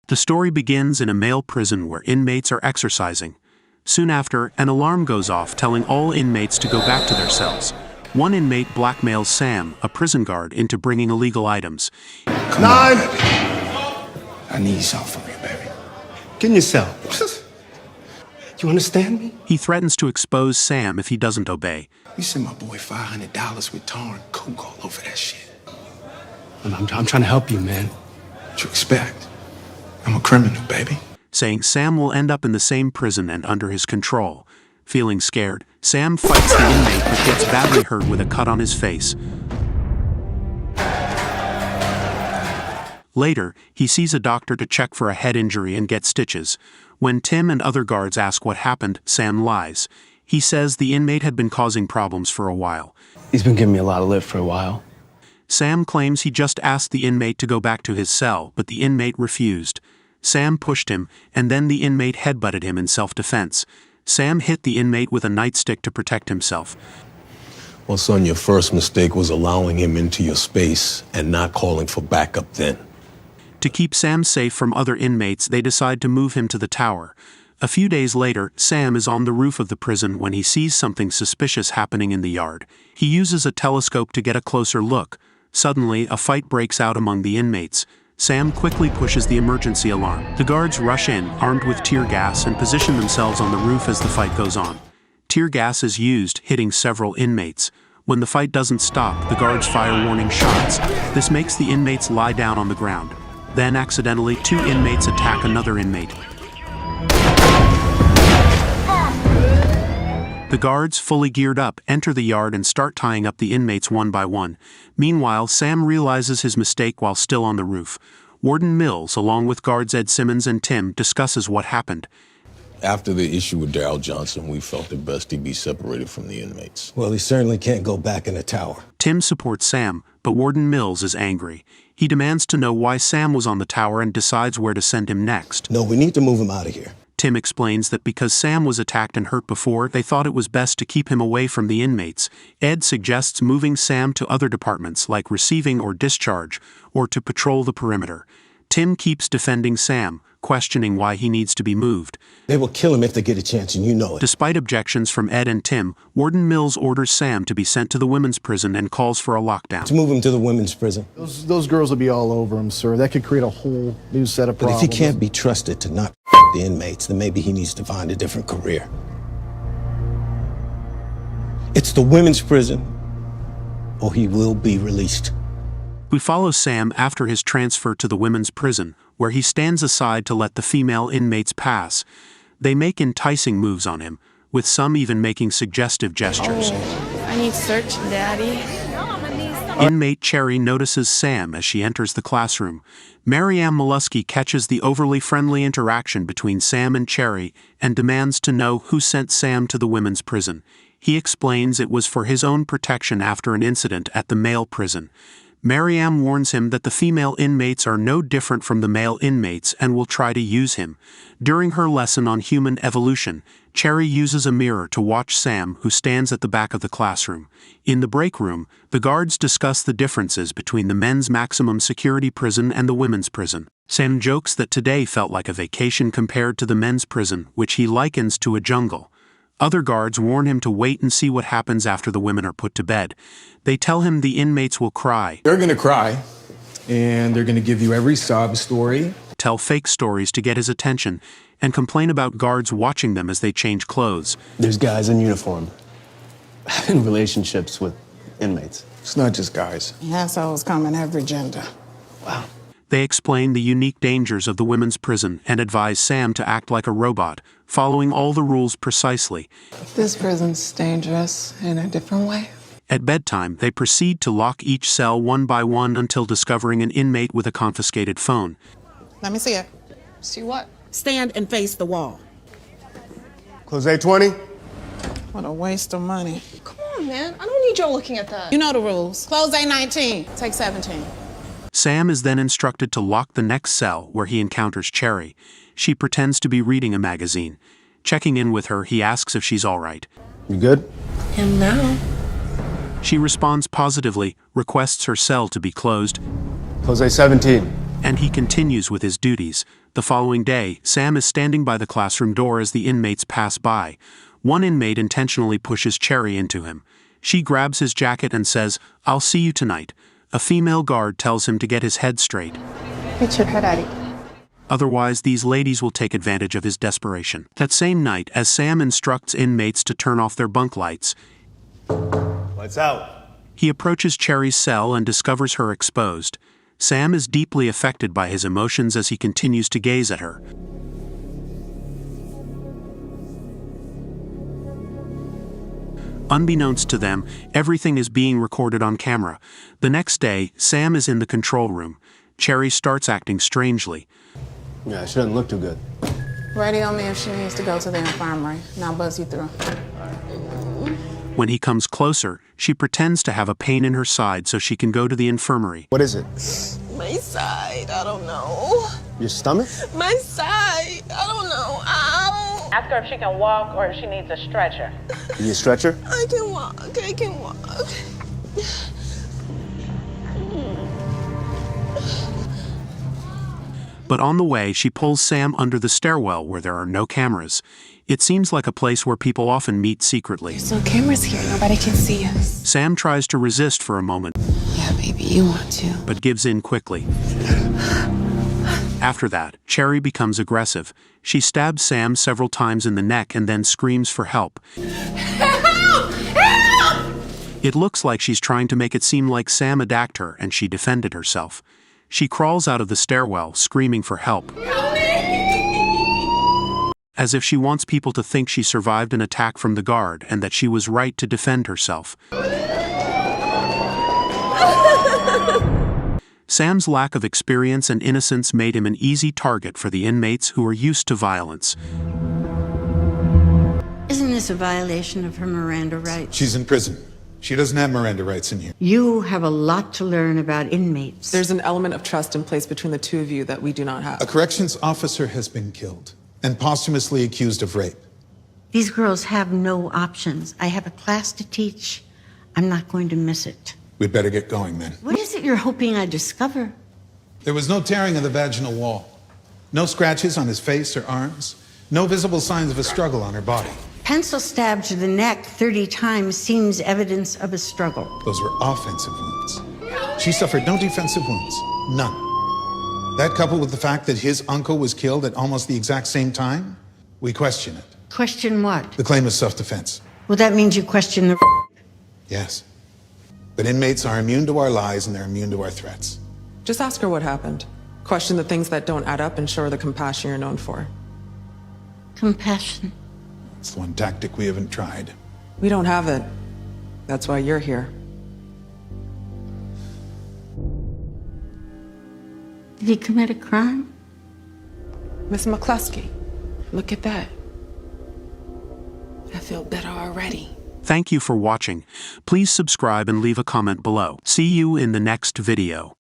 The story begins in a male prison where inmates are exercising. Soon after, an alarm goes off telling all inmates to go back to their cells. One inmate blackmails Sam, a prison guard, into bringing illegal items. Come on, baby. I need something from you, baby. Get in your cell. You understand me? He threatens to expose Sam if he doesn't obey. You sent my boy $500 with tar and coke all over that shit. I'm trying to help you, man. What you expect? I'm a criminal, baby. Saying Sam will end up in the same prison and under his control. Feeling scared, Sam fights the inmate but gets badly hurt with a cut on his face. Later, he sees a doctor to check for a head injury and get stitches. When Tim and other guards ask what happened, Sam lies. He says the inmate had been causing problems for a while. He's been giving me a lot of lip for a while. Sam claims he just asked the inmate to go back to his cell, but the inmate refused. Sam pushed him, and then the inmate headbutted him in self-defense. Sam hit the inmate with a nightstick to protect himself. Well, son, your first mistake was allowing him into your space and not calling for backup then. To keep Sam safe from other inmates, they decide to move him to the tower. A few days later, Sam is on the roof of the prison when he sees something suspicious happening in the yard. He uses a telescope to get a closer look. Suddenly, a fight breaks out among the inmates. Sam quickly pushes the emergency alarm. The guards rush in, armed with tear gas, and position themselves on the roof as the fight goes on. Tear gas is used, hitting several inmates. When the fight doesn't stop, the guards fire warning shots. This makes the inmates lie down on the ground. Then, accidentally, two inmates attack another inmate. The guards, fully geared up, enter the yard and start tying up the inmates one by one. Meanwhile, Sam realizes his mistake while still on the roof. Warden Mills, along with guards Ed Simmons and Tim, discusses what happened. After the issue with Darryl Johnson, we felt it best he be separated from the inmates. Well, he certainly can't go back in the tower. Tim supports Sam, but Warden Mills is angry. He demands to know why Sam was on the tower and decides where to send him next. No, we need to move him out of here. Tim explains that because Sam was attacked and hurt before, they thought it was best to keep him away from the inmates. Ed suggests moving Sam to other departments like receiving or discharge, or to patrol the perimeter. Tim keeps defending Sam, questioning why he needs to be moved. They will kill him if they get a chance, and you know it. Despite objections from Ed and Tim, Warden Mills orders Sam to be sent to the women's prison and calls for a lockdown. Let's move him to the women's prison. Those girls will be all over him, sir. That could create a whole new set of problems. But if he can't be trusted to not the inmates, then maybe he needs to find a different career. It's the women's prison, or he will be released. We follow Sam after his transfer to the women's prison, where he stands aside to let the female inmates pass. They make enticing moves on him, with some even making suggestive gestures. I need search, Daddy. Inmate Cherry notices Sam as she enters the classroom. Marianne Mollusky catches the overly friendly interaction between Sam and Cherry and demands to know who sent Sam to the women's prison. He explains it was for his own protection after an incident at the male prison. Mariam warns him that the female inmates are no different from the male inmates and will try to use him. During her lesson on human evolution, Cherry uses a mirror to watch Sam, who stands at the back of the classroom. In the break room, the guards discuss the differences between the men's maximum security prison and the women's prison. Sam jokes that today felt like a vacation compared to the men's prison, which he likens to a jungle. Other guards warn him to wait and see what happens after the women are put to bed. They tell him the inmates will cry. They're gonna cry, and they're gonna give you every sob story. Tell fake stories to get his attention, and complain about guards watching them as they change clothes. There's guys in uniform having relationships with inmates. It's not just guys. Assholes come in every gender. Wow. They explain the unique dangers of the women's prison and advise Sam to act like a robot, following all the rules precisely. This prison's dangerous in a different way. At bedtime, they proceed to lock each cell one by one until discovering an inmate with a confiscated phone. Let me see it. See what? Stand and face the wall. Close A20. What a waste of money. Come on, man. I don't need y'all looking at that. You know the rules. Close A19. Take 17. Sam is then instructed to lock the next cell where he encounters Cherry. She pretends to be reading a magazine. Checking in with her, he asks if she's all right. You good? And now? She responds positively, requests her cell to be closed. Close A17. And he continues with his duties. The following day, Sam is standing by the classroom door as the inmates pass by. One inmate intentionally pushes Cherry into him. She grabs his jacket and says, "I'll see you tonight." A female guard tells him to get his head straight. Otherwise, these ladies will take advantage of his desperation. That same night, as Sam instructs inmates to turn off their bunk lights, Lights out. he approaches Cherry's cell and discovers her exposed. Sam is deeply affected by his emotions as he continues to gaze at her. Unbeknownst to them, everything is being recorded on camera. The next day, Sam is in the control room. Cherry starts acting strangely. Yeah, she doesn't look too good. Radio me if she needs to go to the infirmary, and I'll buzz you through. When he comes closer, she pretends to have a pain in her side so she can go to the infirmary. What is it? My side, I don't know. Your stomach? My side, I don't know. Ow. Ask her if she can walk or if she needs a stretcher. You need a stretcher? I can walk, I can walk. But on the way, she pulls Sam under the stairwell where there are no cameras. It seems like a place where people often meet secretly. There's no cameras here. Nobody can see us. Sam tries to resist for a moment, Yeah, baby, you want to. but gives in quickly. After that, Cherry becomes aggressive. She stabs Sam several times in the neck and then screams for help. Help! Help! It looks like she's trying to make it seem like Sam attacked her and she defended herself. She crawls out of the stairwell, screaming for help, Help me! as if she wants people to think she survived an attack from the guard and that she was right to defend herself. Sam's lack of experience and innocence made him an easy target for the inmates who are used to violence. Isn't this a violation of her Miranda rights? She's in prison. She doesn't have Miranda rights in here. You have a lot to learn about inmates. There's an element of trust in place between the two of you that we do not have. A corrections officer has been killed and posthumously accused of rape. These girls have no options. I have a class to teach. I'm not going to miss it. We'd better get going then. What is it you're hoping I discover? There was no tearing of the vaginal wall, no scratches on his face or arms, no visible signs of a struggle on her body. Pencil stab to the neck 30 times seems evidence of a struggle. Those were offensive wounds. She suffered no defensive wounds, none. That coupled with the fact that his uncle was killed at almost the exact same time, we question it. Question what? The claim is self-defense. Well, that means you question the... Yes. But inmates are immune to our lies and they're immune to our threats. Just ask her what happened. Question the things that don't add up and show her the compassion you're known for. Compassion. It's the one tactic we haven't tried. We don't have it. That's why you're here. Did he commit a crime? Miss McCluskey, look at that. I feel better already. Thank you for watching. Please subscribe and leave a comment below. See you in the next video.